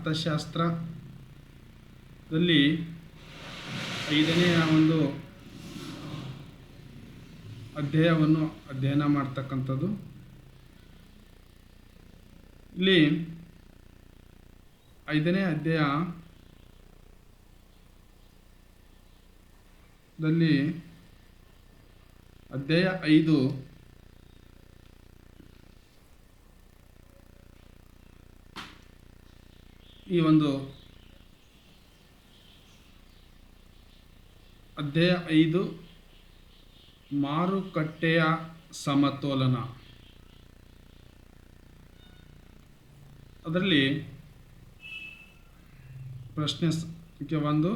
ಅರ್ಥಶಾಸ್ತ್ರದಲ್ಲಿ 5ನೇ ಒಂದು ಅಧ್ಯಾಯವನ್ನು ಅಧ್ಯಯನ ಮಾಡ್ತಕ್ಕಂಥದ್ದು. ಇಲ್ಲಿ 5ನೇ ಅಧ್ಯಾಯದಲ್ಲಿ ಅಧ್ಯಾಯ 5 ಈ ಒಂದು ಅಧ್ಯಾಯ 5 ಮಾರುಕಟ್ಟೆಯ ಸಮತೋಲನ. ಅದರಲ್ಲಿ ಪ್ರಶ್ನೆ ಸಂಖ್ಯೆ 1,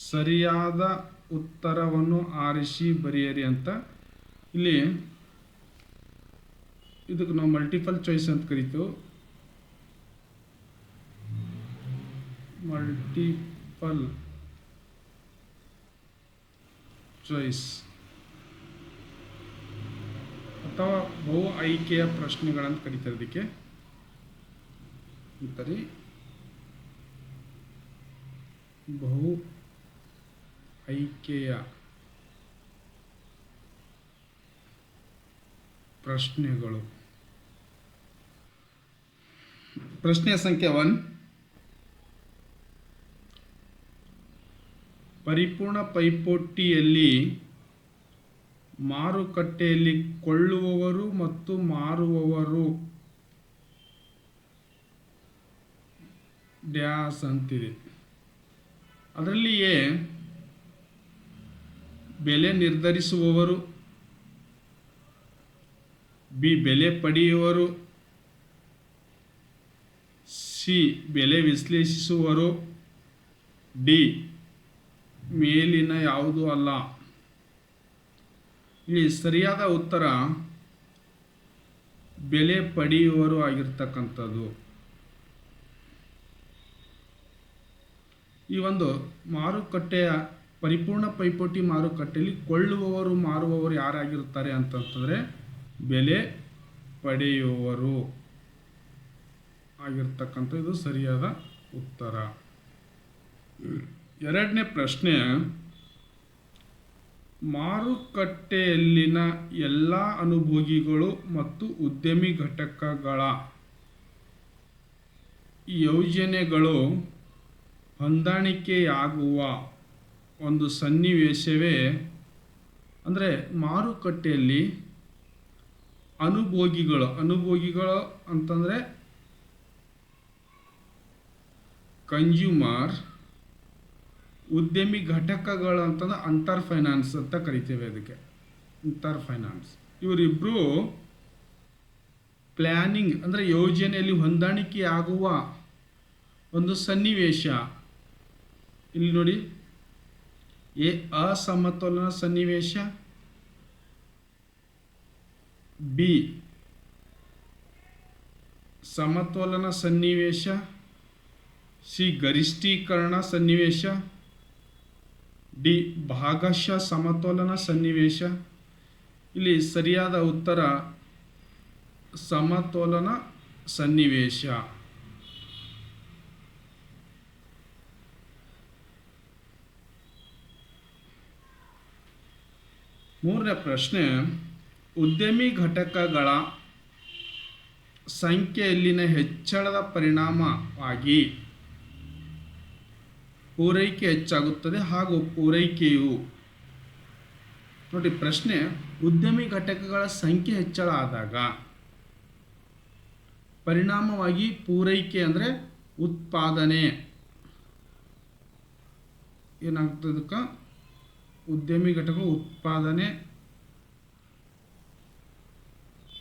ಸರಿಯಾದ ಉತ್ತರವನ್ನು ಆರಿಸಿ ಬರೆಯಿರಿ ಅಂತ. ಇಲ್ಲಿ ಇದಕ್ಕೆ ನಾವು ಮಲ್ಟಿಪಲ್ ಚಾಯ್ಸ್ ಅಂತ ಕರಿತೀವಿ. ಮಲ್ಟಿಪಲ್ ಚಾಯ್ಸ್ ಅಥವಾ ಬಹು ಆಯ್ಕೆಯ ಪ್ರಶ್ನೆಗಳನ್ನು ಕರೀತಾರೆ. ಇದಕ್ಕೆ ಅಂತಾರೆ ಬಹು ಆಯ್ಕೆಯ ಪ್ರಶ್ನೆಗಳು. ಪ್ರಶ್ನೆ ಸಂಖ್ಯೆ 1, ಪರಿಪೂರ್ಣ ಪೈಪೋಟಿಯಲ್ಲಿ ಮಾರುಕಟ್ಟೆಯಲ್ಲಿ ಕೊಳ್ಳುವವರು ಮತ್ತು ಮಾರುವವರು ಡ್ಯಾಸ್ ಅಂತಿದೆ. ಅದರಲ್ಲಿಯೇ ಬೆಲೆ ನಿರ್ಧರಿಸುವವರು, ಬಿ ಬೆಲೆ ಪಡೆಯುವವರು, ಸಿ ಬೆಲೆ ವಿಶ್ಲೇಷಿಸುವರು, ಡಿ ಮೇಲಿನ ಯಾವುದೂ ಅಲ್ಲ. ಇಲ್ಲಿ ಸರಿಯಾದ ಉತ್ತರ ಬೆಲೆ ಪಡೆಯುವವರು ಆಗಿರ್ತಕ್ಕಂಥದ್ದು. ಈ ಒಂದು ಮಾರುಕಟ್ಟೆಯ ಪರಿಪೂರ್ಣ ಪೈಪೋಟಿ ಮಾರುಕಟ್ಟೆಯಲ್ಲಿ ಕೊಳ್ಳುವವರು ಮಾರುವವರು ಯಾರಾಗಿರುತ್ತಾರೆ ಅಂತಂತಂದರೆ ಬೆಲೆ ಪಡೆಯುವವರು ಆಗಿರ್ತಕ್ಕಂಥ ಇದು ಸರಿಯಾದ ಉತ್ತರ. 2ನೇ ಪ್ರಶ್ನೆ, ಮಾರುಕಟ್ಟೆಯಲ್ಲಿನ ಎಲ್ಲ ಅನುಭೋಗಿಗಳು ಮತ್ತು ಉದ್ಯಮಿ ಘಟಕಗಳ ಯೋಜನೆಗಳು ಹೊಂದಾಣಿಕೆಯಾಗುವ ಒಂದು ಸನ್ನಿವೇಶವೇ. ಅಂದರೆ ಮಾರುಕಟ್ಟೆಯಲ್ಲಿ ಅನುಭೋಗಿಗಳು ಅಂತಂದರೆ ಕನ್ಸ್ಯೂಮರ್, ಉದ್ಯಮಿ ಘಟಕಗಳು ಅಂತಂದ್ರೆ ಅಂತರ್ ಫೈನಾನ್ಸ್ ಅಂತ ಕರಿತೇವೆ. ಅದಕ್ಕೆ ಅಂತರ್ ಫೈನಾನ್ಸ್. ಇವರಿಬ್ಬರು ಪ್ಲ್ಯಾನಿಂಗ್ ಅಂದರೆ ಯೋಜನೆಯಲ್ಲಿ ಹೊಂದಾಣಿಕೆಯಾಗುವ ಒಂದು ಸನ್ನಿವೇಶ. ಇಲ್ಲಿ ನೋಡಿ, ಎ ಅಸಮತೋಲನ ಸನ್ನಿವೇಶ, ಬಿ ಸಮತೋಲನ ಸನ್ನಿವೇಶ, ಸಿ ಗರಿಷ್ಠೀಕರಣ ಸನ್ನಿವೇಶ, ಡಿ ಭಾಗಶಃ ಸಮತೋಲನ ಸನ್ನಿವೇಶ. ಇಲ್ಲಿ ಸರಿಯಾದ ಉತ್ತರ ಸಮತೋಲನ ಸನ್ನಿವೇಶ. ಮೂರನೇ ಪ್ರಶ್ನೆ, ಉದ್ಯಮಿ ಘಟಕಗಳ ಸಂಖ್ಯೆಯಲ್ಲಿನ ಹೆಚ್ಚಳದ ಪರಿಣಾಮವಾಗಿ ಪೂರೈಕೆ ಹೆಚ್ಚಾಗುತ್ತದೆ ಹಾಗೂ ಪೂರೈಕೆಯು. ನೋಡಿ ಪ್ರಶ್ನೆ, ಉದ್ಯಮಿ ಘಟಕಗಳ ಸಂಖ್ಯೆ ಹೆಚ್ಚಳ ಆದಾಗ ಪರಿಣಾಮವಾಗಿ ಪೂರೈಕೆ ಅಂದರೆ ಉತ್ಪಾದನೆ ಏನಾಗ್ತದಕ್ಕೆ, ಉದ್ಯಮಿ ಘಟಕ ಉತ್ಪಾದನೆ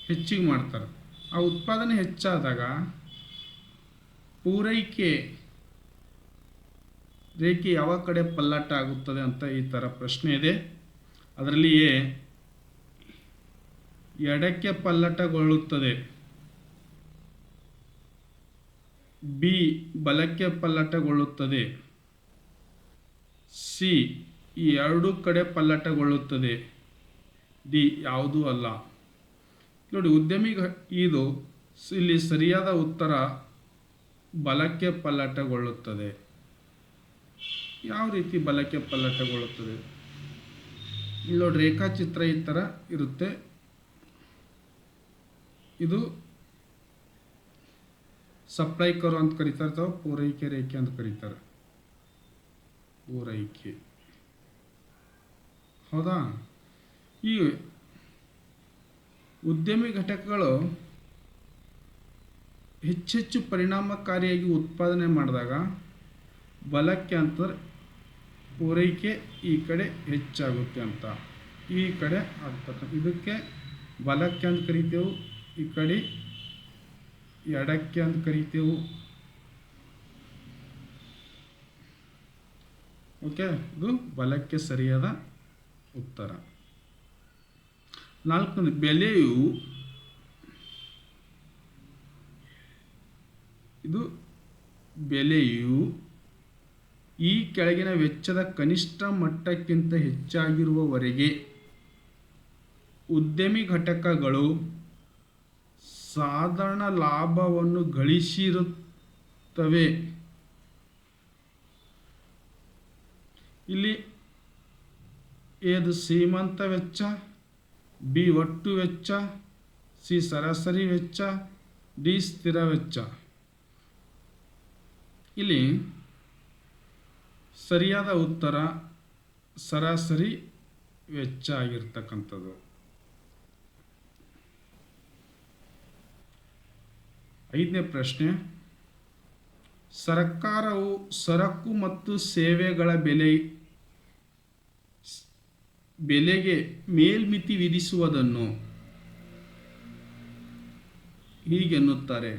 ಹೆಚ್ಚಿಗೆ ಮಾಡ್ತಾರೆ. ಆ ಉತ್ಪಾದನೆ ಹೆಚ್ಚಾದಾಗ ಪೂರೈಕೆ ರೇಖೆ ಯಾವ ಕಡೆ ಪಲ್ಲಟ ಆಗುತ್ತದೆ ಅಂತ ಈ ಥರ ಪ್ರಶ್ನೆ ಇದೆ. ಅದರಲ್ಲಿಯೇ ಎಡಕ್ಕೆ ಪಲ್ಲಟಗೊಳ್ಳುತ್ತದೆ, ಬಿ ಬಲಕ್ಕೆ ಪಲ್ಲಟಗೊಳ್ಳುತ್ತದೆ, ಸಿ ಈ ಎರಡೂ ಕಡೆ ಪಲ್ಲಟಗೊಳ್ಳುತ್ತದೆ, ಡಿ ಯಾವುದೂ ಅಲ್ಲ. ನೋಡಿ ಉದ್ಯಮಿ ಇದು ಇಲ್ಲಿ ಸರಿಯಾದ ಉತ್ತರ ಬಲಕ್ಕೆ ಪಲ್ಲಟಗೊಳ್ಳುತ್ತದೆ. ಯಾವ ರೀತಿ ಬಲಕ್ಕೆ ಪಲ್ಲಟಗೊಳ್ಳುತ್ತದೆ? ಇಲ್ಲಿ ನೋಡಿ, ರೇಖಾಚಿತ್ರ ಈ ಥರ ಇರುತ್ತೆ. ಇದು ಸಪ್ಲೈ ಕರ್ವ್ ಅಂತ ಕರೀತಾರೆ ಅಥವಾ ಪೂರೈಕೆ ರೇಖೆ ಅಂತ ಕರೀತಾರೆ. ಪೂರೈಕೆ, ಹೌದಾ? ಈ ಉದ್ಯಮಿ ಘಟಕಗಳು ಹೆಚ್ಚೆಚ್ಚು ಪರಿಣಾಮಕಾರಿಯಾಗಿ ಉತ್ಪಾದನೆ ಮಾಡಿದಾಗ ಬಲಕ್ಕೆ ಅಂತಂದ್ರೆ ಪೂರೈಕೆ ಈ ಕಡೆ ಹೆಚ್ಚಾಗುತ್ತೆ ಅಂತ, ಈ ಕಡೆ ಆಗ್ತಕ್ಕ ಇದಕ್ಕೆ ಬಲಕ್ಕೆ ಅಂತ ಕರಿತೇವೆ, ಈ ಕಡೆ ಎಡಕ್ಕೆ ಅಂತ ಕರಿತೇವೆ. ಓಕೆ, ಇದು ಬಲಕ್ಕೆ ಸರಿಯಾದ ಉತ್ತರ. 4ನೇ, ಬೆಲೆಯು ಈ ಕೆಳಗಿನ ವೆಚ್ಚದ ಕನಿಷ್ಠ ಮಟ್ಟಕ್ಕಿಂತ ಹೆಚ್ಚಾಗಿರುವವರೆಗೆ ಉದ್ಯಮಿ ಘಟಕಗಳು ಸಾಧಾರಣ ಲಾಭವನ್ನು ಗಳಿಸಿರುತ್ತವೆ. ಇಲ್ಲಿ ಎದು ಸೀಮಂತ ವೆಚ್ಚ, ಬಿ ಒಟ್ಟು ವೆಚ್ಚ, ಸಿ ಸರಾಸರಿ ವೆಚ್ಚ, ಡಿ ಸ್ಥಿರ ವೆಚ್ಚ. ಇಲ್ಲಿ ಸರಿಯಾದ ಉತ್ತರ ಸರಾಸರಿ ವೆಚ್ಚ ಆಗಿರ್ತಕ್ಕಂಥದ್ದು. 5ನೇ ಪ್ರಶ್ನೆ, ಸರ್ಕಾರವು ಸರಕು ಮತ್ತು ಸೇವೆಗಳ ಬೆಲೆಗೆ ಮೇಲ್ಮಿತಿ ವಿಧಿಸುವುದನ್ನು ಹೀಗೆನ್ನುತ್ತಾರೆ.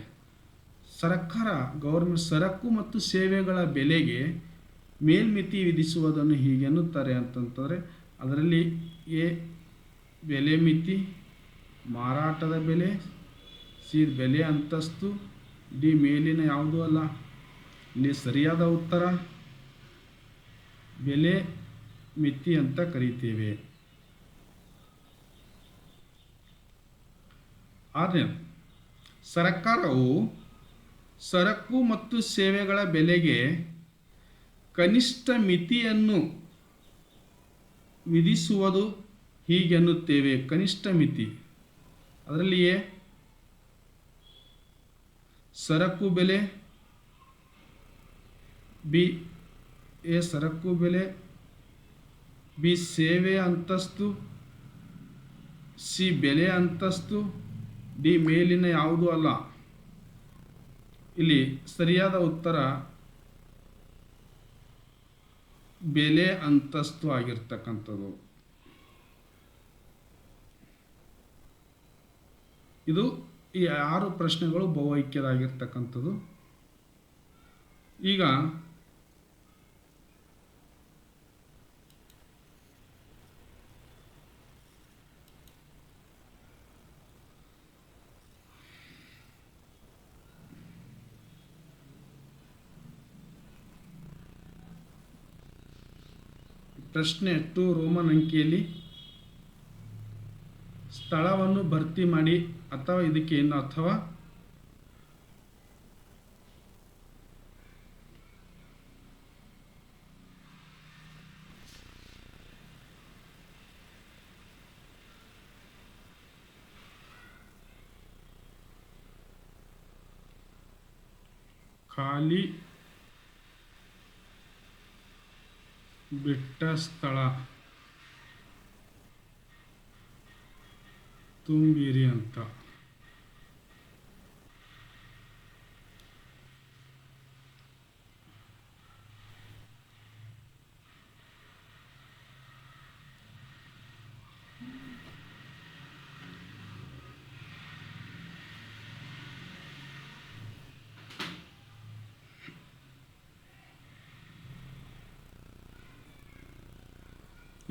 ಗೌರ್ಮೆಂಟ್ ಸರಕು ಮತ್ತು ಸೇವೆಗಳ ಬೆಲೆಗೆ ಮೇಲ್ಮಿತಿ ವಿಧಿಸುವುದನ್ನು ಹೀಗೆನ್ನುತ್ತಾರೆ ಅಂತಂತಂದರೆ, ಅದರಲ್ಲಿ ಎ ಬೆಲೆ ಮಿತಿ, ಮಾರಾಟದ ಬೆಲೆ, ಸಿ ಬೆಲೆ ಅಂತಸ್ತು, ಡಿ ಮೇಲಿನ ಯಾವುದೂ ಅಲ್ಲ. ಇಲ್ಲಿ ಸರಿಯಾದ ಉತ್ತರ ಬೆಲೆ ಮಿತಿ ಅಂತ ಕರಿತೇವೆ. 6ನೇ, ಸರ್ಕಾರವು ಸರಕು ಮತ್ತು ಸೇವೆಗಳ ಬೆಲೆಗೆ ಕನಿಷ್ಠ ಮಿತಿಯನ್ನು ವಿಧಿಸುವುದು ಹೀಗೆನ್ನುತ್ತೇವೆ. ಕನಿಷ್ಠ ಮಿತಿ, ಅದರಲ್ಲಿಯೇ ಸರಕು ಬೆಲೆ, ಬಿ ಎ ಸರಕು ಬೆಲೆ, ಬಿ ಸೇವೆ ಅಂತಸ್ತು, ಸಿ ಬೆಲೆ ಅಂತಸ್ತು, ಡಿ ಮೇಲಿನ ಯಾವುದೂ ಅಲ್ಲ. ಇಲ್ಲಿ ಸರಿಯಾದ ಉತ್ತರ ಬೆಲೆ ಅಂತಸ್ತು ಆಗಿರ್ತಕ್ಕಂಥದ್ದು. ಇದು ಈ 6 ಪ್ರಶ್ನೆಗಳು ಬಹುಐಕ್ಯದಾಗಿರ್ತಕ್ಕಂಥದ್ದು. ಈಗ ಪ್ರಶ್ನೆ 2 ರೋಮನ್ ಅಂಕಿಯಲ್ಲಿ ಸ್ಥಳವನ್ನು ಭರ್ತಿ ಮಾಡಿ ಅಥವಾ ಇದಕ್ಕೆ ಏನು ಅಥವಾ ಖಾಲಿ ಬಿಟ್ಟ ಸ್ಥಳ ತುಂಬಿರಿ ಅಂತ.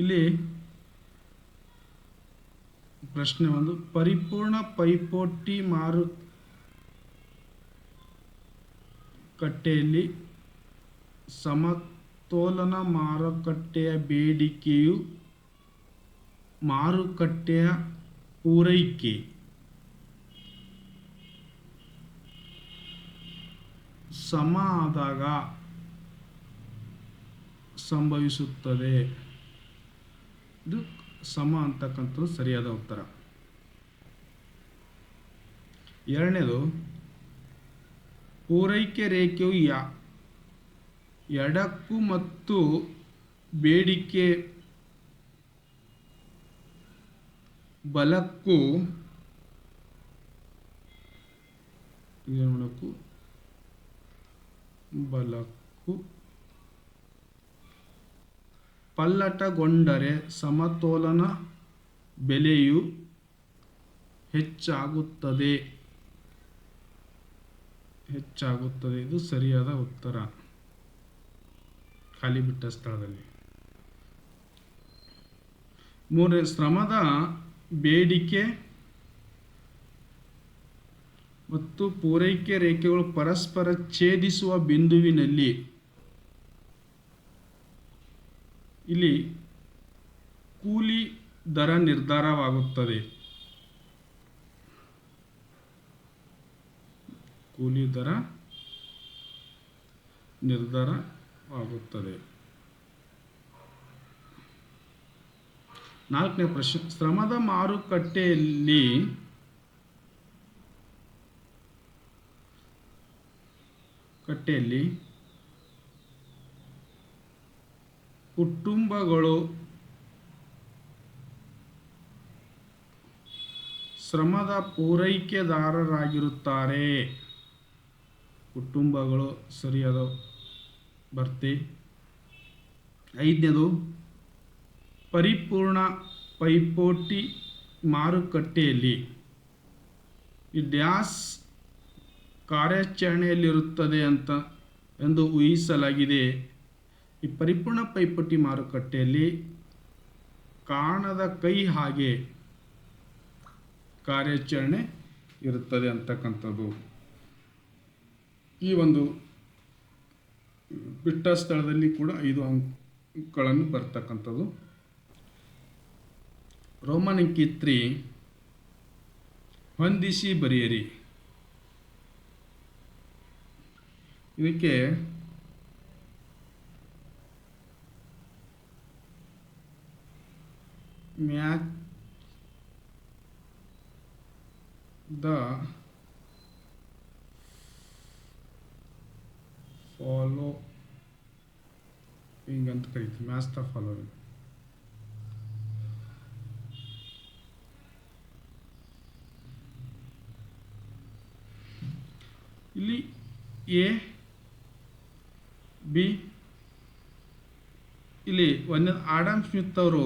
ಇಲ್ಲಿ ಪ್ರಶ್ನೆ 1, ಪರಿಪೂರ್ಣ ಪೈಪೋಟಿ ಮಾರುಕಟ್ಟೆಯಲ್ಲಿ ಸಮತೋಲನ ಮಾರುಕಟ್ಟೆಯ ಬೇಡಿಕೆಯು ಮಾರುಕಟ್ಟೆಯ ಪೂರೈಕೆ ಸಮ ಆದಾಗ ಸಂಭವಿಸುತ್ತದೆ. ಇದು ಸಮ ಅಂತಕ್ಕಂಥದ್ದು ಸರಿಯಾದ ಉತ್ತರ. ಎರಡನೇದು, ಪೂರೈಕೆ ರೇಖೆಯು ಎಡಕ್ಕೂ ಮತ್ತು ಬೇಡಿಕೆ ಬಲಕ್ಕೂ ಪಲ್ಲಟಗೊಂಡರೆ ಸಮತೋಲನ ಬೆಲೆಯು ಹೆಚ್ಚಾಗುತ್ತದೆ. ಇದು ಸರಿಯಾದ ಉತ್ತರ. ಖಾಲಿ ಬಿಟ್ಟ ಸ್ಥಳದಲ್ಲಿ. ಮೂರನೇ, ಶ್ರಮದ ಬೇಡಿಕೆ ಮತ್ತು ಪೂರೈಕೆ ರೇಖೆಗಳು ಪರಸ್ಪರ ಛೇದಿಸುವ ಬಿಂದುವಿನಲ್ಲಿ ಇಲ್ಲಿ ಕೂಲಿ ದರ ನಿರ್ಧಾರವಾಗುತ್ತದೆ. ನಾಲ್ಕನೇ ಪ್ರಶ್ನೆ, ಶ್ರಮದ ಮಾರುಕಟ್ಟೆಯಲ್ಲಿ ಕುಟುಂಬಗಳು ಶ್ರಮದ ಪೂರೈಕೆದಾರರಾಗಿರುತ್ತಾರೆ. ಸರಿಯಾದ ಭರ್ತಿ. ಐದನೇದು, ಪರಿಪೂರ್ಣ ಪೈಪೋಟಿ ಮಾರುಕಟ್ಟೆಯಲ್ಲಿ ಈ ಡ್ಯಾಶ್ ಕಾರ್ಯಾಚರಣೆಯಲ್ಲಿರುತ್ತದೆ ಎಂದು ಊಹಿಸಲಾಗಿದೆ. ಈ ಪರಿಪೂರ್ಣ ಪೈಪೋಟಿ ಮಾರುಕಟ್ಟೆಯಲ್ಲಿ ಕಾಣದ ಕೈ ಹಾಗೆ ಕಾರ್ಯಾಚರಣೆ ಇರುತ್ತದೆ ಅಂತಕ್ಕಂಥದ್ದು. ಈ ಒಂದು ಬಿಟ್ಟ ಸ್ಥಳದಲ್ಲಿ ಕೂಡ 5 ಅಂಕಗಳನ್ನು ಬರ್ತಕ್ಕಂಥದ್ದು. ರೋಮನ್ ಅಂಕಿ 3, ಹೊಂದಿಸಿ ಬರೆಯಿರಿ. ಇದಕ್ಕೆ ಮ್ಯಾಚ್ ದ ಫಾಲೋವಿಂಗ್ ಅಂತ ಕರೀತೀವಿ. Match the following. ಇಲ್ಲಿ ಎ ಬಿ, ಇಲ್ಲಿ ಒಂದೇ ಆಡಮ್ ಸ್ಮಿತ್ ಅವರು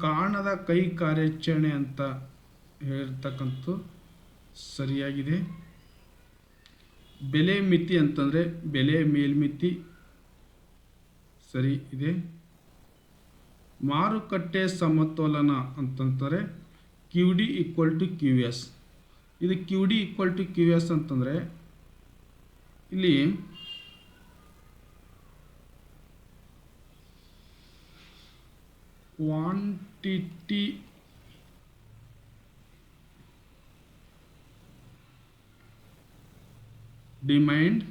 ಕಾಣದ ಕೈ ಕಾರ್ಯಾಚರಣೆ ಅಂತ ಹೇಳ್ತಕ್ಕಂಥದ್ದು ಸರಿಯಾಗಿದೆ. ಬೆಲೆ ಮಿತಿ ಅಂತಂದರೆ ಬೆಲೆ ಮೇಲ್ಮಿತಿ ಸರಿ ಇದೆ. ಮಾರುಕಟ್ಟೆ ಸಮತೋಲನ ಅಂತಂದರೆ QD = QS. ಇದು QD = QS ಅಂತಂದರೆ ಇಲ್ಲಿ ಕ್ವಾಂಟಿಟಿ ಡಿಮ್ಯಾಂಡ್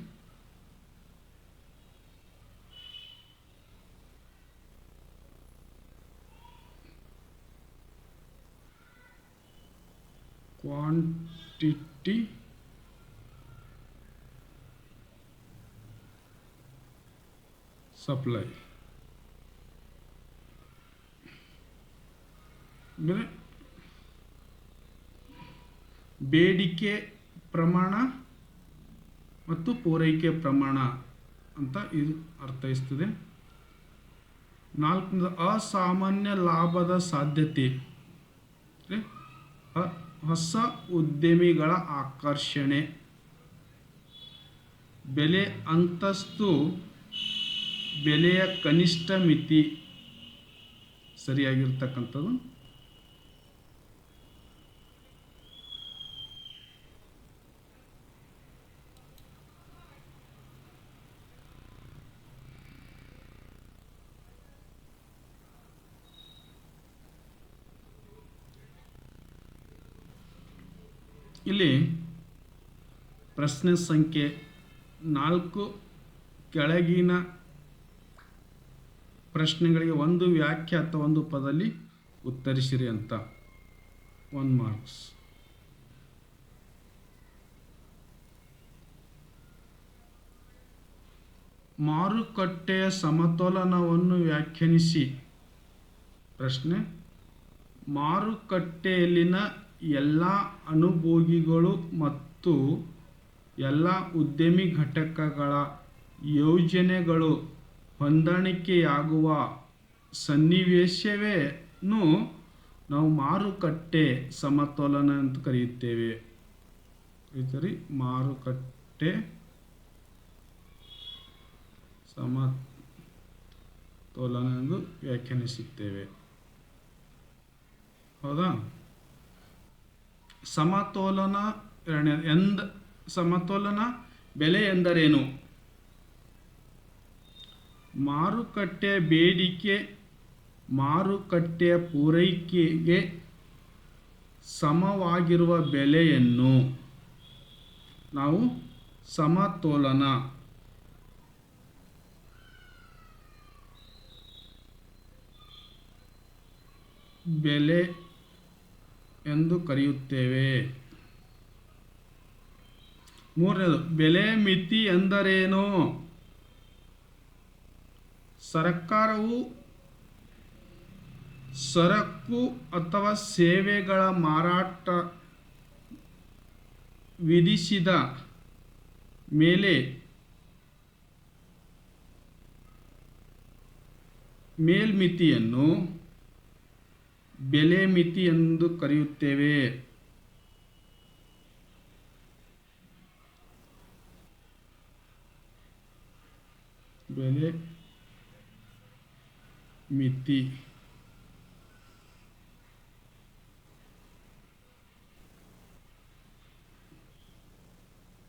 ಕ್ವಾಂಟಿಟಿ ಸಪ್ಲೈ. ಬೇಡಿಕೆ ಪ್ರಮಾಣ ಮತ್ತು ಪೂರೈಕೆ ಪ್ರಮಾಣ ಅಂತ ಇದು ಅರ್ಥೈಸ್ತದೆ. ನಾಲ್ಕನೇದು, ಅಸಾಮಾನ್ಯ ಲಾಭದ ಸಾಧ್ಯತೆ, ಹೊಸ ಉದ್ಯಮಿಗಳ ಆಕರ್ಷಣೆ. ಬೆಲೆ ಅಂತಸ್ತು, ಬೆಲೆಯ ಕನಿಷ್ಠ ಮಿತಿ ಸರಿಯಾಗಿರ್ತಕ್ಕಂಥದ್ದು. ಇಲ್ಲಿ ಪ್ರಶ್ನೆ ಸಂಖ್ಯೆ 4 ಕೆಳಗಿನ ಪ್ರಶ್ನೆಗಳಿಗೆ ಒಂದು ವ್ಯಾಖ್ಯೆ ಅಥವಾ ಒಂದು ಪದದಲ್ಲಿ ಉತ್ತರಿಸಿರಿ ಅಂತ 1 ಮಾರ್ಕ್ಸ್. ಮಾರುಕಟ್ಟೆಯ ಸಮತೋಲನವನ್ನು ವ್ಯಾಖ್ಯಾನಿಸಿ. ಪ್ರಶ್ನೆ: ಮಾರುಕಟ್ಟೆಯಲ್ಲಿನ ಎಲ್ಲ ಅನುಭೋಗಿಗಳು ಮತ್ತು ಎಲ್ಲ ಉದ್ಯಮಿ ಘಟಕಗಳ ಯೋಜನೆಗಳು ಹೊಂದಾಣಿಕೆಯಾಗುವ ಸನ್ನಿವೇಶವನ್ನು ನಾವು ಮಾರುಕಟ್ಟೆ ಸಮತೋಲನ ಅಂತ ಕರೆಯುತ್ತೇವೆ. ಮಾರುಕಟ್ಟೆ ಸಮತೋಲನ ಎಂದು ವ್ಯಾಖ್ಯಾನಿಸುತ್ತೇವೆ. ಹೌದಾ? ಸಮತೋಲನ ಸಮತೋಲನ ಬೆಲೆ ಎಂದರೇನು? ಮಾರುಕಟ್ಟೆಯ ಬೇಡಿಕೆ ಮಾರುಕಟ್ಟೆಯ ಪೂರೈಕೆಗೆ ಸಮವಾಗಿರುವ ಬೆಲೆಯನ್ನು ನಾವು ಸಮತೋಲನ ಬೆಲೆ ಎಂದು ಕರೆಯುತ್ತೇವೆ. ಮೂರನೇದು, ಬೆಲೆ ಮಿತಿ ಎಂದರೇನು? ಸರ್ಕಾರವು ಸರಕು ಅಥವಾ ಸೇವೆಗಳ ಮಾರಾಟ ವಿಧಿಸಿದ ಮೇಲೆ ಮೇಲ್ಮಿತಿಯನ್ನು ಬೆಲೆ ಮಿತಿ ಎಂದು ಕರೆಯುತ್ತೇವೆ. ಬೆಲೆ ಮಿತಿ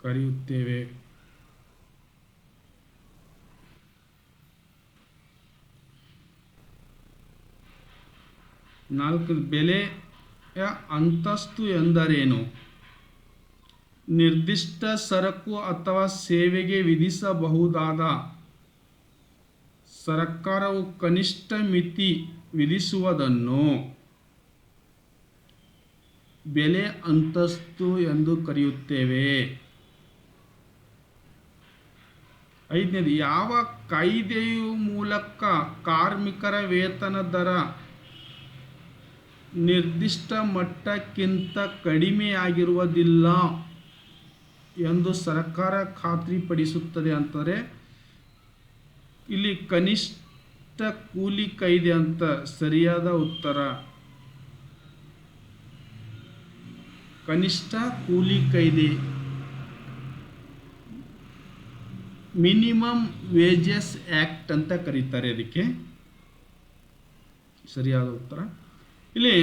ಕರೆಯುತ್ತೇವೆ. ನಾಲ್ಕು, ಬೆಲೆಯ ಅಂತಸ್ತು ಎಂದರೇನು? ನಿರ್ದಿಷ್ಟ ಸರಕು ಅಥವಾ ಸೇವೆಗೆ ವಿಧಿಸಬಹುದಾದ ಸರ್ಕಾರವು ಕನಿಷ್ಠ ಮಿತಿ ವಿಧಿಸುವುದನ್ನು ಬೆಲೆ ಅಂತಸ್ತು ಎಂದು ಕರೆಯುತ್ತೇವೆ. ಐದನೇದು, ಯಾವ ಕಾಯ್ದೆಯ ಮೂಲಕ ಕಾರ್ಮಿಕರ ವೇತನ ದರ ನಿರ್ದಿಷ್ಟ ಮಟ್ಟಕ್ಕಿಂತ ಕಡಿಮೆಯಾಗಿರುವುದಿಲ್ಲ ಎಂದು ಸರ್ಕಾರ ಖಾತ್ರಿಪಡಿಸುತ್ತದೆ ಅಂತಂದರೆ ಇಲ್ಲಿ ಕನಿಷ್ಠ ಕೂಲಿ ಕಾಯ್ದೆ ಅಂತ ಸರಿಯಾದ ಉತ್ತರ. ಕನಿಷ್ಠ ಕೂಲಿ ಕಾಯ್ದೆ, ಮಿನಿಮಮ್ ವೇಜಸ್ ಆ್ಯಕ್ಟ್ ಅಂತ ಕರೀತಾರೆ. ಅದಕ್ಕೆ ಸರಿಯಾದ ಉತ್ತರ. ಇಲ್ಲಿ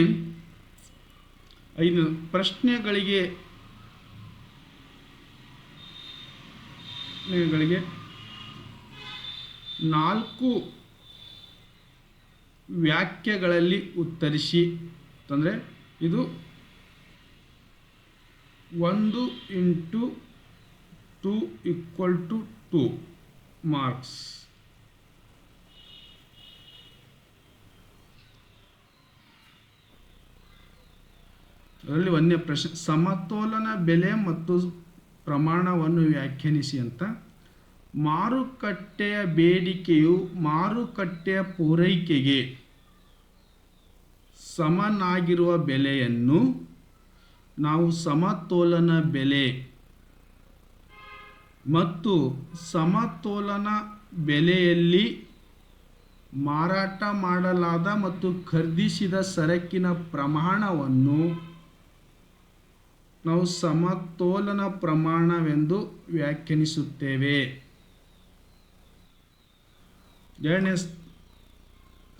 5 ಪ್ರಶ್ನೆಗಳಿಗೆ 4 ವ್ಯಾಖ್ಯೆಗಳಲ್ಲಿ ಉತ್ತರಿಸಿ ಅಂತಂದರೆ ಇದು 1 × 2 = 2 ಮಾರ್ಕ್ಸ್. ಅದರಲ್ಲಿ 1ನೇ ಪ್ರಶ್ನೆ, ಸಮತೋಲನ ಬೆಲೆ ಮತ್ತು ಪ್ರಮಾಣವನ್ನು ವ್ಯಾಖ್ಯಾನಿಸಿ ಅಂತ. ಮಾರುಕಟ್ಟೆಯ ಬೇಡಿಕೆಯು ಮಾರುಕಟ್ಟೆಯ ಪೂರೈಕೆಗೆ ಸಮನಾಗಿರುವ ಬೆಲೆಯನ್ನು ನಾವು ಸಮತೋಲನ ಬೆಲೆ ಮತ್ತು ಸಮತೋಲನ ಬೆಲೆಯಲ್ಲಿ ಮಾರಾಟ ಮಾಡಲಾದ ಮತ್ತು ಖರೀದಿಸಿದ ಸರಕಿನ ಪ್ರಮಾಣವನ್ನು ನಾವು ಸಮತೋಲನ ಪ್ರಮಾಣವೆಂದು ವ್ಯಾಖ್ಯಾನಿಸುತ್ತೇವೆ. 2ನೇ,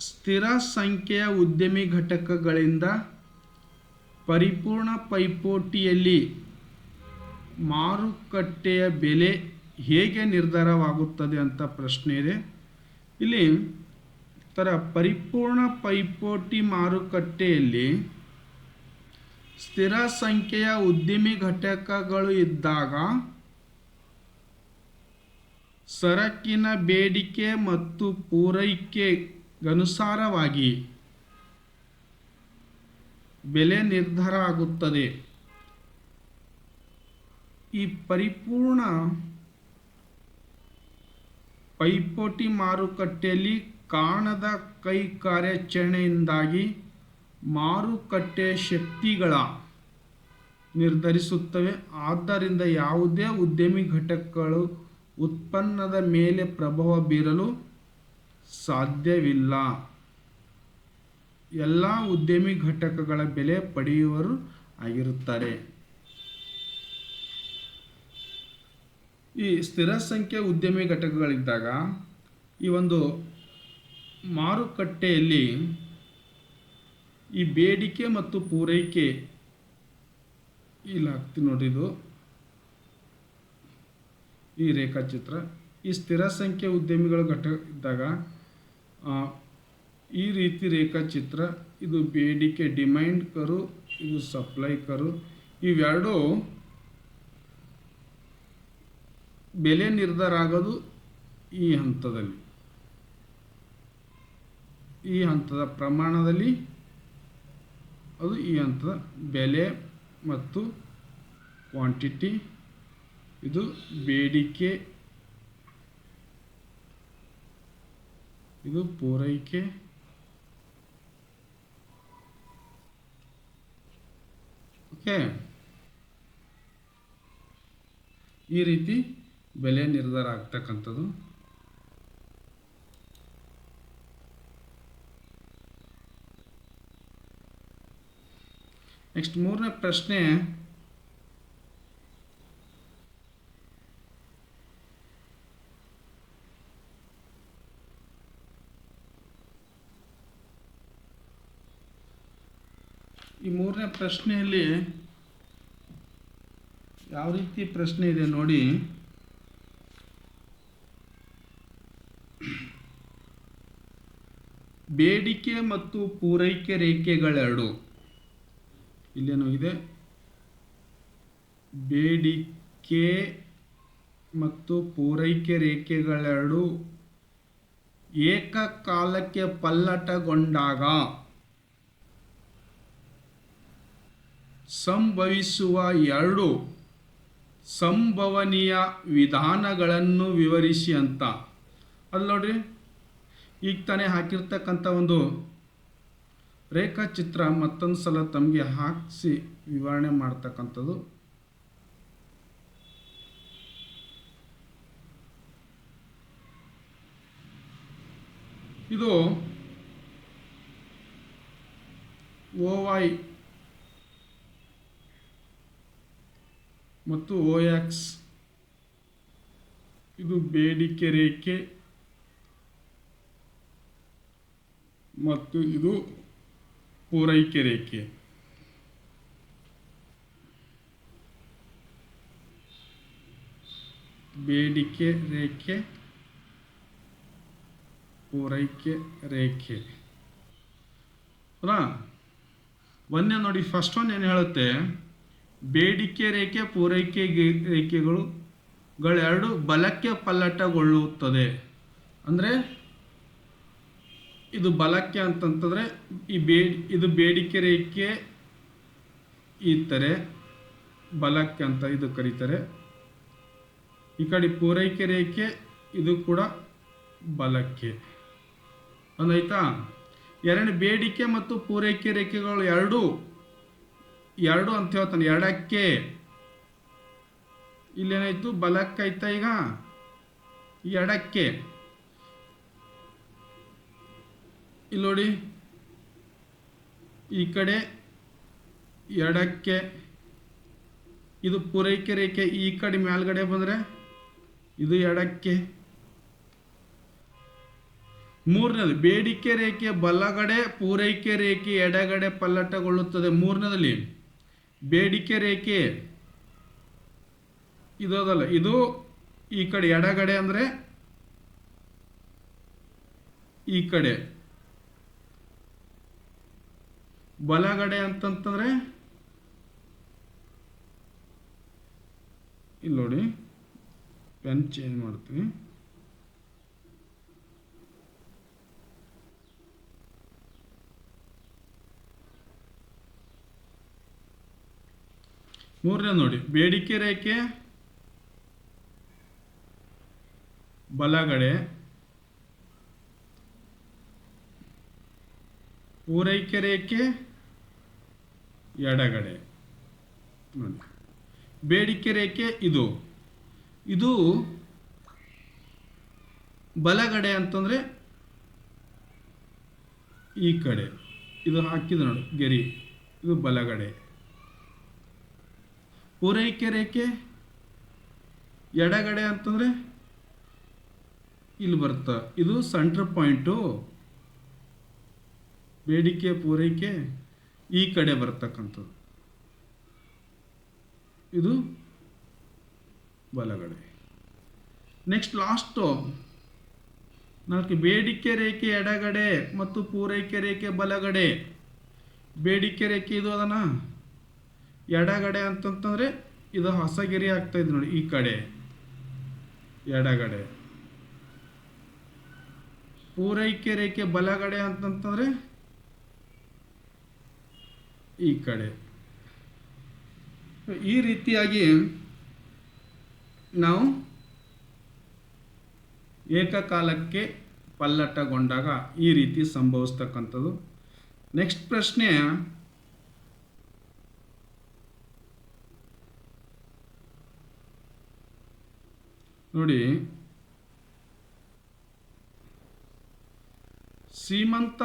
ಸ್ಥಿರ ಸಂಖ್ಯೆಯ ಉದ್ಯಮಿ ಘಟಕಗಳಿಂದ ಪರಿಪೂರ್ಣ ಪೈಪೋಟಿಯಲ್ಲಿ ಮಾರುಕಟ್ಟೆಯ ಬೆಲೆ ಹೇಗೆ ನಿರ್ಧಾರವಾಗುತ್ತದೆ ಅಂತ ಪ್ರಶ್ನೆ ಇದೆ. ಇಲ್ಲಿ ಪರಿಪೂರ್ಣ ಪೈಪೋಟಿ ಮಾರುಕಟ್ಟೆಯಲ್ಲಿ ಸ್ಥಿರ ಸಂಖ್ಯೆಯ ಉದ್ಯಮಿ ಘಟಕಗಳು ಇದ್ದಾಗ ಸರಕಿನ ಬೇಡಿಕೆ ಮತ್ತು ಪೂರೈಕೆಗನುಸಾರವಾಗಿ ಬೆಲೆ ನಿರ್ಧಾರ ಆಗುತ್ತದೆ. ಈ ಪರಿಪೂರ್ಣ ಪೈಪೋಟಿ ಮಾರುಕಟ್ಟೆಯಲ್ಲಿ ಕಾಣದ ಕೈ ಕಾರ್ಯಾಚರಣೆಯಿಂದಾಗಿ ಮಾರುಕಟ್ಟೆ ಶಕ್ತಿಗಳ ನಿರ್ಧರಿಸುತ್ತವೆ. ಆದ್ದರಿಂದ ಯಾವುದೇ ಉದ್ಯಮಿ ಘಟಕಗಳು ಉತ್ಪನ್ನದ ಮೇಲೆ ಪ್ರಭಾವ ಬೀರಲು ಸಾಧ್ಯವಿಲ್ಲ. ಎಲ್ಲ ಉದ್ಯಮಿ ಘಟಕಗಳ ಬೆಲೆ ಪಡೆಯುವವರು ಆಗಿರುತ್ತಾರೆ. ಈ ಸ್ಥಿರ ಸಂಖ್ಯೆ ಉದ್ಯಮಿ ಘಟಕಗಳಿದ್ದಾಗ ಈ ಒಂದು ಮಾರುಕಟ್ಟೆಯಲ್ಲಿ ಈ ಬೇಡಿಕೆ ಮತ್ತು ಪೂರೈಕೆ ಇಲ್ಲಿ ಹಾಕ್ತೀನಿ ನೋಡಿ, ಇದು ಈ ರೇಖಾಚಿತ್ರ. ಈ ಸ್ಥಿರ ಸಂಖ್ಯೆ ಉದ್ಯಮಿಗಳ ಘಟಕ ಇದ್ದಾಗ ಈ ರೀತಿ ರೇಖಾಚಿತ್ರ. ಇದು ಬೇಡಿಕೆ ಡಿಮ್ಯಾಂಡ್ ಕರು, ಇದು ಸಪ್ಲೈ ಕರು. ಇವೆರಡೂ ಬೆಲೆ ನಿರ್ಧಾರ ಆಗೋದು ಈ ಹಂತದಲ್ಲಿ, ಈ ಹಂತದ ಪ್ರಮಾಣದಲ್ಲಿ, ಅದು ಈ ಹಂತದ ಬೆಲೆ ಮತ್ತು ಕ್ವಾಂಟಿಟಿ. ಇದು ಬೇಡಿಕೆ, ಇದು ಪೂರೈಕೆ. ಓಕೆ, ಈ ರೀತಿ ಬೆಲೆ ನಿರ್ಧಾರ ಆಗ್ತಕ್ಕಂಥದ್ದು. ನೆಕ್ಸ್ಟ್ ಮೂರನೇ ಪ್ರಶ್ನೆ, ಈ ಮೂರನೇ ಪ್ರಶ್ನೆಯಲ್ಲಿ ಯಾವ ರೀತಿ ಪ್ರಶ್ನೆ ಇದೆ ನೋಡಿ. ಬೇಡಿಕೆ ಮತ್ತು ಪೂರೈಕೆ ರೇಖೆಗಳೆರಡು, ಇಲ್ಲೇನೋ ಇದೆ, ಬೇಡಿಕೆ ಮತ್ತು ಪೂರೈಕೆ ರೇಖೆಗಳೆರಡು ಏಕಕಾಲಕ್ಕೆ ಪಲ್ಲಟಗೊಂಡಾಗ ಸಂಭವಿಸುವ ಎರಡು ಸಂಭವನೀಯ ವಿಧಾನಗಳನ್ನು ವಿವರಿಸಿ ಅಂತ. ಅಲ್ಲಿ ನೋಡ್ರಿ, ಈಗ ತಾನೇ ಹಾಕಿರ್ತಕ್ಕಂಥ ಒಂದು ರೇಖಾಚಿತ್ರ ಮತ್ತೊಂದು ಸಲ ತಮಗೆ ಹಾಕಿಸಿ ವಿವರಣೆ ಮಾಡ್ತಕ್ಕಂಥದ್ದು. ಇದು OY ಮತ್ತು OX. ಇದು ಬೇಡಿಕೆ ರೇಖೆ ಮತ್ತು ಇದು ಪೂರೈಕೆ ರೇಖೆ. ಬೇಡಿಕೆ ರೇಖೆ, ಪೂರೈಕೆ ರೇಖೆ. ಒಂದೇ ನೋಡಿ, ಫಸ್ಟ್ ಒನ್ ಏನು ಹೇಳುತ್ತೆ, ಬೇಡಿಕೆ ರೇಖೆ ಪೂರೈಕೆ ರೇಖೆಗಳೆರಡು ಬಲಕ್ಕೆ ಪಲ್ಲಟಗೊಳ್ಳುತ್ತದೆ. ಅಂದರೆ ಇದು ಬಲಕ್ಕೆ ಅಂತಂತಂದರೆ ಇದು ಬೇಡಿಕೆ ರೇಖೆ ಈ ಥರ ಬಲಕ್ಕೆ ಅಂತ ಇದು ಕರೀತಾರೆ. ಈ ಕಡೆ ಪೂರೈಕೆ ರೇಖೆ ಇದು ಕೂಡ ಬಲಕ್ಕೆ. ಒಂದಾಯ್ತಾ? ಎರಡು ಬೇಡಿಕೆ ಮತ್ತು ಪೂರೈಕೆ ರೇಖೆಗಳು ಎರಡು ಅಂತ ಹೇಳ್ತಾನೆ, ಎಡಕ್ಕೆ. ಇಲ್ಲೇನಾಯ್ತು, ಬಲಕ್ಕೆ ಆಯ್ತಾ, ಈಗ ಎಡಕ್ಕೆ. ಇಲ್ಲಿ ನೋಡಿ, ಈ ಕಡೆ ಎಡಕ್ಕೆ, ಇದು ಪೂರೈಕೆ ರೇಖೆ ಈ ಕಡೆ ಮೇಲ್ಗಡೆ ಬಂದರೆ ಇದು ಎಡಕ್ಕೆ. ಮೂರನೇದು ಬೇಡಿಕೆ ರೇಖೆ ಬಲಗಡೆ, ಪೂರೈಕೆ ರೇಖೆ ಎಡಗಡೆ ಪಲ್ಲಟಗೊಳ್ಳುತ್ತದೆ. ಮೂರನೇದಲ್ಲಿ ಬೇಡಿಕೆ ರೇಖೆ ಇದಲ್ಲ, ಇದು ಈ ಕಡೆ ಎಡಗಡೆ ಅಂದರೆ ಈ ಕಡೆ, ಬಲಗಡೆ ಅಂತಂತಂದ್ರೆ ಇಲ್ಲಿ ನೋಡಿ, ಪೆನ್ ಚೇಂಜ್ ಮಾಡ್ತೀನಿ. ಮೂರನೇ ನೋಡಿ, ಬೇಡಿಕೆ ರೇಖೆ ಬಲಗಡೆ, ಪೂರೈಕೆ ರೇಖೆ ಎಡಗಡೆ. ನೋಡಿ, ಬೇಡಿಕೆ ರೇಖೆ ಇದು ಬಲಗಡೆ ಅಂತಂದರೆ ಈ ಕಡೆ, ಇದು ಹಾಕಿದ ನೋಡಿ ಗೆರಿ, ಇದು ಬಲಗಡೆ. ಪೂರೈಕೆ ರೇಖೆ ಎಡಗಡೆ ಅಂತಂದರೆ ಇಲ್ಲಿ ಬರುತ್ತೆ, ಇದು ಸೆಂಟರ್ ಪಾಯಿಂಟು. ಬೇಡಿಕೆ ಪೂರೈಕೆ ಈ ಕಡೆ ಬರ್ತಕ್ಕಂಥದ್ದು, ಇದು ಬಲಗಡೆ. ನೆಕ್ಸ್ಟ್ ಲಾಸ್ಟು 4, ಬೇಡಿಕೆ ರೇಖೆ ಎಡಗಡೆ ಮತ್ತು ಪೂರೈಕೆ ರೇಖೆ ಬಲಗಡೆ. ಬೇಡಿಕೆ ರೇಖೆ ಇದು ಅದನ್ನ ಎಡಗಡೆ ಅಂತಂತಂದರೆ ಇದು ಹೊಸಗಿರಿ ಆಗ್ತಾಯಿದೆ ನೋಡಿ, ಈ ಕಡೆ ಎಡಗಡೆ. ಪೂರೈಕೆ ರೇಖೆ ಬಲಗಡೆ ಅಂತಂತಂದರೆ ಈ ಕಡೆ. ಈ ರೀತಿಯಾಗಿ ನಾವು ಏಕಕಾಲಕ್ಕೆ ಪಲ್ಲಟಗೊಂಡಾಗ ಈ ರೀತಿ ಸಂಭವಿಸ್ತಕ್ಕಂಥದ್ದು. ನೆಕ್ಸ್ಟ್ ಪ್ರಶ್ನೆ, ನೋಡಿ, ಸೀಮಂತ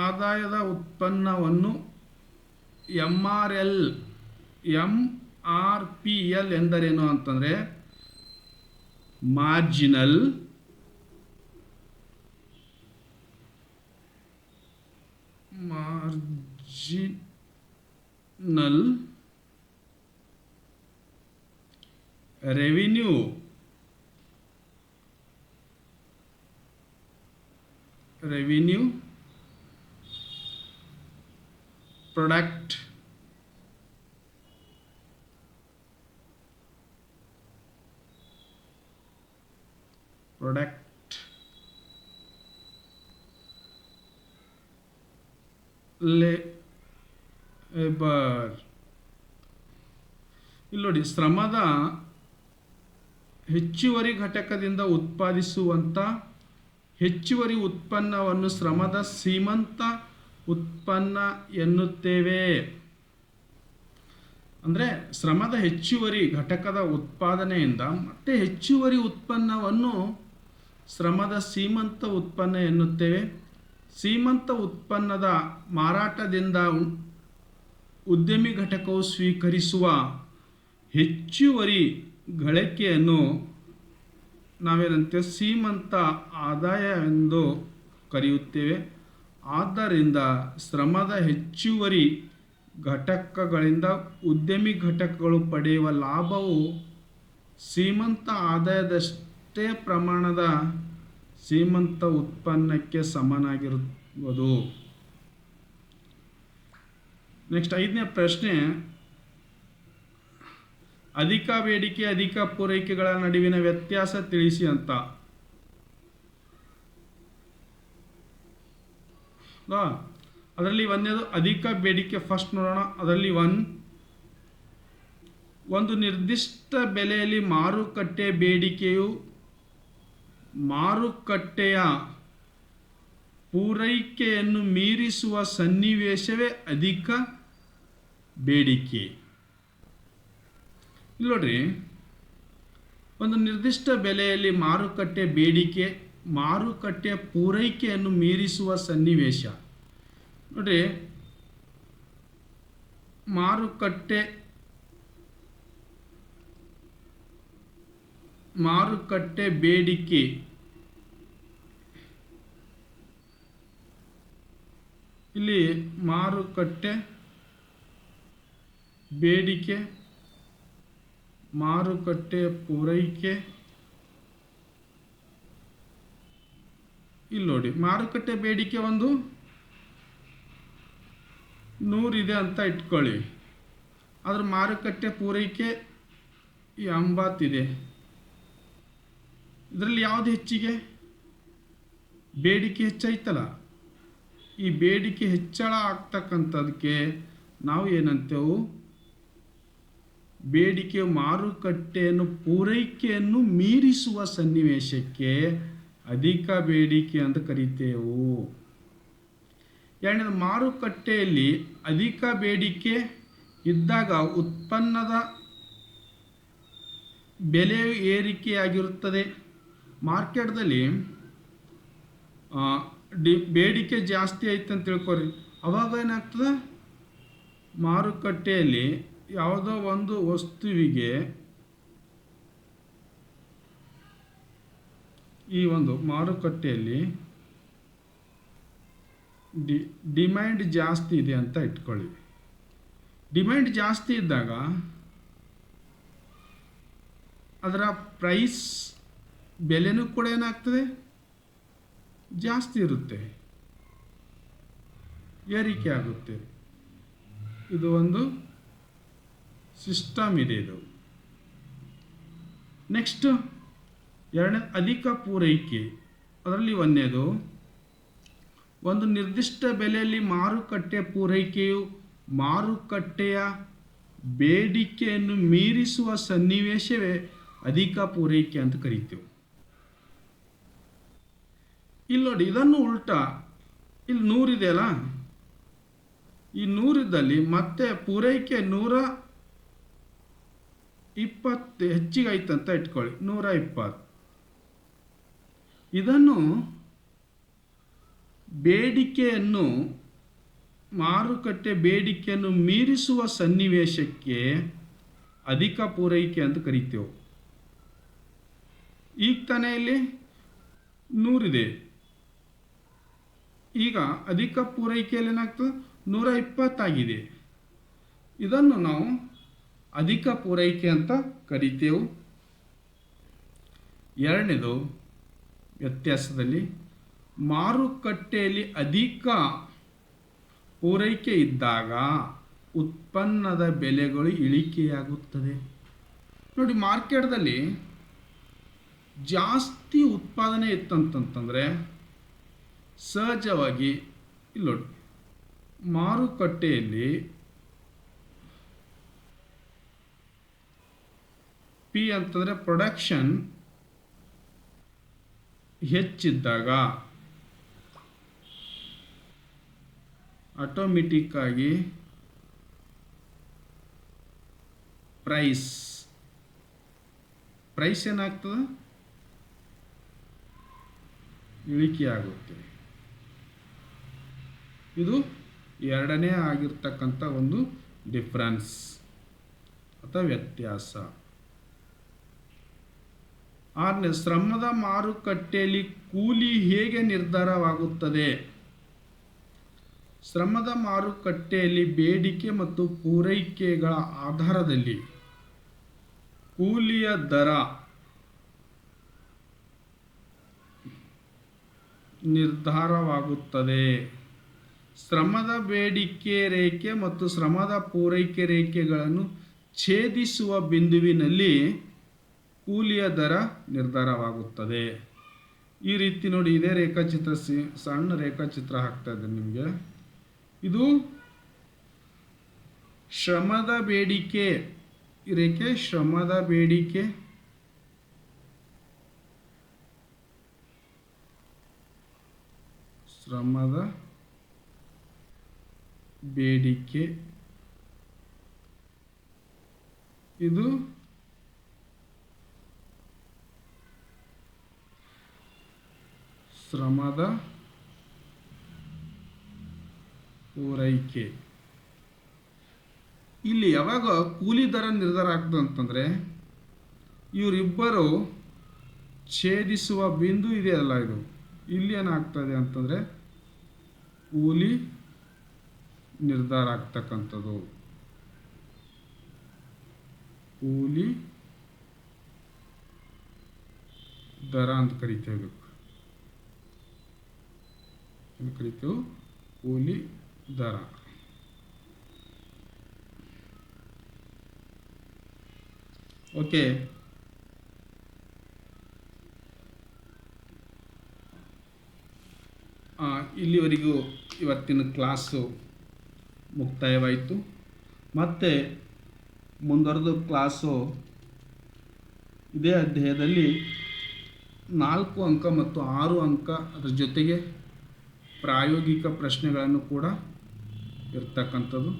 ಆದಾಯದ ಉತ್ಪನ್ನವನ್ನು MRPL ಎಂದರೇನು ಅಂತಂದರೆ ಮಾರ್ಜಿನಲ್ ರೆವಿನ್ಯೂ ಪ್ರಾಡಕ್ಟ್ ಲೇಬರ್. ಇಲ್ಲಿ ನೋಡಿ, ಶ್ರಮದ ಹೆಚ್ಚುವರಿ ಘಟಕದಿಂದ ಉತ್ಪಾದಿಸುವಂಥ ಹೆಚ್ಚುವರಿ ಉತ್ಪನ್ನವನ್ನು ಶ್ರಮದ ಸೀಮಂತ ಉತ್ಪನ್ನ ಎನ್ನುತ್ತೇವೆ. ಅಂದರೆ ಶ್ರಮದ ಹೆಚ್ಚುವರಿ ಘಟಕದ ಉತ್ಪಾದನೆಯಿಂದ ಮತ್ತೆ ಹೆಚ್ಚುವರಿ ಉತ್ಪನ್ನವನ್ನು ಶ್ರಮದ ಸೀಮಂತ ಉತ್ಪನ್ನ ಎನ್ನುತ್ತೇವೆ. ಸೀಮಂತ ಉತ್ಪನ್ನದ ಮಾರಾಟದಿಂದ ಉದ್ಯಮಿ ಘಟಕವು ಸ್ವೀಕರಿಸುವ ಹೆಚ್ಚುವರಿ ಗಳಿಕೆಯನ್ನು ನಾವೇನಂತೆ ಸೀಮಂತ ಆದಾಯ ಎಂದು ಕರೆಯುತ್ತೇವೆ. ಆದ್ದರಿಂದ ಶ್ರಮದ ಹೆಚ್ಚುವರಿ ಘಟಕಗಳಿಂದ ಉದ್ಯಮಿ ಘಟಕಗಳು ಪಡೆಯುವ ಲಾಭವು ಸೀಮಂತ ಆದಾಯದಷ್ಟೇ ಪ್ರಮಾಣದ ಸೀಮಂತ ಉತ್ಪನ್ನಕ್ಕೆ ಸಮನಾಗಿರುವುದು. ನೆಕ್ಸ್ಟ್ 5ನೇ ಪ್ರಶ್ನೆ, ಅಧಿಕ ಬೇಡಿಕೆ ಅಧಿಕ ಪೂರೈಕೆಗಳ ನಡುವಿನ ವ್ಯತ್ಯಾಸ ತಿಳಿಸಿ ಅಂತ. ಅದರಲ್ಲಿ ಒಂದೇದು ಅಧಿಕ ಬೇಡಿಕೆ. ಫಸ್ಟ್ ನೋಡೋಣ. ಅದರಲ್ಲಿ ಒಂದು ನಿರ್ದಿಷ್ಟ ಬೆಲೆಯಲ್ಲಿ ಮಾರುಕಟ್ಟೆ ಬೇಡಿಕೆಯು ಮಾರುಕಟ್ಟೆಯ ಪೂರೈಕೆಯನ್ನು ಮೀರಿಸುವ ಸನ್ನಿವೇಶವೇ ಅಧಿಕ ಬೇಡಿಕೆ. ಇಲ್ಲಿ ನೋಡ್ರಿ, ಒಂದು ನಿರ್ದಿಷ್ಟ ಬೆಲೆಯಲ್ಲಿ ಮಾರುಕಟ್ಟೆ ಬೇಡಿಕೆ ಮಾರುಕಟ್ಟೆಯ ಪೂರೈಕೆಯನ್ನು ಮೀರಿಸುವ ಸನ್ನಿವೇಶ. ನೋಡ್ರಿ, ಮಾರುಕಟ್ಟೆ ಬೇಡಿಕೆ ಇಲ್ಲಿ ಮಾರುಕಟ್ಟೆ ಬೇಡಿಕೆ ಮಾರುಕಟ್ಟೆ ಪೂರೈಕೆ. ಇಲ್ಲಿ ನೋಡಿ, ಮಾರುಕಟ್ಟೆ ಬೇಡಿಕೆ ಒಂದು 100 ಇದೆ ಅಂತ ಇಟ್ಕೊಳ್ಳಿ. ಅದ್ರ ಮಾರುಕಟ್ಟೆ ಪೂರೈಕೆ ಈ 80 ಇದೆ. ಇದರಲ್ಲಿ ಯಾವುದು ಹೆಚ್ಚಿಗೆ? ಬೇಡಿಕೆ ಹೆಚ್ಚಾಯ್ತಲ್ಲ. ಈ ಬೇಡಿಕೆ ಹೆಚ್ಚಳ ಆಗ್ತಕ್ಕಂಥದಕ್ಕೆ ನಾವು ಏನಂತೇವೆ? ಬೇಡಿಕೆ ಮಾರುಕಟ್ಟೆಯನ್ನು ಪೂರೈಕೆಯನ್ನು ಮೀರಿಸುವ ಸನ್ನಿವೇಶಕ್ಕೆ ಅಧಿಕ ಬೇಡಿಕೆ ಅಂತ ಕರಿತೇವು. ಎರಡನೇದು, ಮಾರುಕಟ್ಟೆಯಲ್ಲಿ ಅಧಿಕ ಬೇಡಿಕೆ ಇದ್ದಾಗ ಉತ್ಪನ್ನದ ಬೆಲೆ ಏರಿಕೆಯಾಗಿರುತ್ತದೆ. ಮಾರ್ಕೆಟ್ದಲ್ಲಿ ಬೇಡಿಕೆ ಜಾಸ್ತಿ ಆಯ್ತು ಅಂತ ತಿಳ್ಕೊರಿ, ಅವಾಗ ಏನಾಗ್ತದೆ? ಮಾರುಕಟ್ಟೆಯಲ್ಲಿ ಯಾವುದೋ ಒಂದು ವಸ್ತುವಿಗೆ ಈ ಒಂದು ಮಾರುಕಟ್ಟೆಯಲ್ಲಿ ಡಿಮ್ಯಾಂಡ್ ಜಾಸ್ತಿ ಇದೆ ಅಂತ ಇಟ್ಕೊಳ್ಳಿ. ಡಿಮ್ಯಾಂಡ್ ಜಾಸ್ತಿ ಇದ್ದಾಗ ಅದರ ಪ್ರೈಸ್ ಬೆಲೆನೂ ಕೂಡ ಏನಾಗ್ತದೆ? ಜಾಸ್ತಿ ಇರುತ್ತೆ, ಏರಿಕೆ ಆಗುತ್ತೆ. ಇದು ಒಂದು ಸಿಸ್ಟಮ್ ಇದೆ ಇದು. ನೆಕ್ಸ್ಟ್ ಎರಡನೇ, ಅಧಿಕ ಪೂರೈಕೆ. ಅದರಲ್ಲಿ ಒಂದನೇದು, ಒಂದು ನಿರ್ದಿಷ್ಟ ಬೆಲೆಯಲ್ಲಿ ಮಾರುಕಟ್ಟೆ ಪೂರೈಕೆಯು ಮಾರುಕಟ್ಟೆಯ ಬೇಡಿಕೆಯನ್ನು ಮೀರಿಸುವ ಸನ್ನಿವೇಶವೇ ಅಧಿಕ ಪೂರೈಕೆ ಅಂತ ಕರಿತೇವೆ. ಇಲ್ಲಿ ನೋಡಿ, ಇದನ್ನು ಉಲ್ಟಾ, ಇಲ್ಲಿ 100 ಇದೆಯಲ್ಲ, ಈ 100 ಇದ್ದಲ್ಲಿ ಮತ್ತೆ ಪೂರೈಕೆ 120 ಹೆಚ್ಚಿಗೆ ಆಯ್ತಂತ ಇಟ್ಕೊಳ್ಳಿ, 120. ಇದನ್ನು ಬೇಡಿಕೆಯನ್ನು ಮಾರುಕಟ್ಟೆ ಬೇಡಿಕೆಯನ್ನು ಮೀರಿಸುವ ಸನ್ನಿವೇಶಕ್ಕೆ ಅಧಿಕ ಪೂರೈಕೆ ಅಂತ ಕರಿತೇವೆ. ಈಗ ತಾನೇ ಇಲ್ಲಿ 100 ಇದೆ, ಈಗ ಅಧಿಕ ಪೂರೈಕೆಯಲ್ಲಿ ಏನಾಗ್ತದೆ? 120 ಆಗಿದೆ. ಇದನ್ನು ನಾವು ಅಧಿಕ ಪೂರೈಕೆ ಅಂತ ಕರಿತೇವೆ. ಎರಡನೇದು ವ್ಯತ್ಯಾಸದಲ್ಲಿ, ಮಾರುಕಟ್ಟೆಯಲ್ಲಿ ಅಧಿಕ ಪೂರೈಕೆ ಇದ್ದಾಗ ಉತ್ಪನ್ನದ ಬೆಲೆಗಳು ಇಳಿಕೆಯಾಗುತ್ತದೆ. ನೋಡಿ, ಮಾರ್ಕೆಟ್ದಲ್ಲಿ ಜಾಸ್ತಿ ಉತ್ಪಾದನೆ ಇತ್ತಂತಂದರೆ ಸಹಜವಾಗಿ ಇಲ್ಲಿ ನೋಡಿ, ಮಾರುಕಟ್ಟೆಯಲ್ಲಿ ಪಿ ಅಂತಂದರೆ ಪ್ರೊಡಕ್ಷನ್ ಹೆಚ್ಚಿದ್ದಾಗ ಆಟೋಮೆಟಿಕ್ ಆಗಿ ಪ್ರೈಸ್ ಏನಾಗ್ತದೆ? ಇಳಿಕೆ ಆಗುತ್ತೆ. ಇದು ಎರಡನೇ ಆಗಿರ್ತಕ್ಕಂಥ ಒಂದು ಡಿಫ್ರೆನ್ಸ್ ಅಥವಾ ವ್ಯತ್ಯಾಸ. ಆರನೇ, ಶ್ರಮದ ಮಾರುಕಟ್ಟೆಯಲ್ಲಿ ಕೂಲಿ ಹೇಗೆ ನಿರ್ಧಾರವಾಗುತ್ತದೆ? ಶ್ರಮದ ಮಾರುಕಟ್ಟೆಯಲ್ಲಿ ಬೇಡಿಕೆ ಮತ್ತು ಪೂರೈಕೆಗಳ ಆಧಾರದಲ್ಲಿ ಕೂಲಿಯ ದರ ನಿರ್ಧಾರವಾಗುತ್ತದೆ. ಶ್ರಮದ ಬೇಡಿಕೆ ರೇಖೆ ಮತ್ತು ಶ್ರಮದ ಪೂರೈಕೆ ರೇಖೆಗಳನ್ನು ಛೇದಿಸುವ ಬಿಂದುವಿನಲ್ಲಿ ಕೂಲಿಯ ದರ ನಿರ್ಧಾರವಾಗುತ್ತದೆ. ಈ ರೀತಿ ನೋಡಿ, ಇದೇ ರೇಖಾಚಿತ್ರ, ಸಣ್ಣ ರೇಖಾಚಿತ್ರ ಹಾಕ್ತಾ ಇದ್ದೇನೆ ನಿಮಗೆ. ಇದು ಶ್ರಮದ ಬೇಡಿಕೆ ರೇಖೆ, ಶ್ರಮದ ಬೇಡಿಕೆ, ಶ್ರಮದ ಬೇಡಿಕೆ, ಇದು ಶ್ರಮದ ಪೂರೈಕೆ. ಇಲ್ಲಿ ಯಾವಾಗ ಕೂಲಿ ದರ ನಿರ್ಧಾರ ಆಗ್ತದೆ ಅಂತಂದರೆ, ಇವರಿಬ್ಬರು ಛೇದಿಸುವ ಬಿಂದು ಇದೆಯಲ್ಲ, ಇದು ಇಲ್ಲಿ ಏನಾಗ್ತದೆ ಅಂತಂದರೆ ಕೂಲಿ ನಿರ್ಧಾರ ಆಗ್ತಕ್ಕಂಥದ್ದು. ಕೂಲಿ ದರ ಅಂತ ಕರಿತೇವೆ. ಕೂಲಿ ದರ. ಓಕೆ, ಇಲ್ಲಿವರೆಗೂ ಇವತ್ತಿನ ಕ್ಲಾಸು ಮುಕ್ತಾಯವಾಯಿತು. ಮತ್ತು ಮುಂದುವರೆದ ಕ್ಲಾಸು ಇದೇ ಅಧ್ಯಾಯದಲ್ಲಿ 4 ಅಂಕ ಮತ್ತು 6 ಅಂಕ ಅದರ ಜೊತೆಗೆ ಪ್ರಾಯೋಗಿಕ ಪ್ರಶ್ನೆಗಳನ್ನು ಕೂಡ ಇರ್ತಕ್ಕಂಥದ್ದು.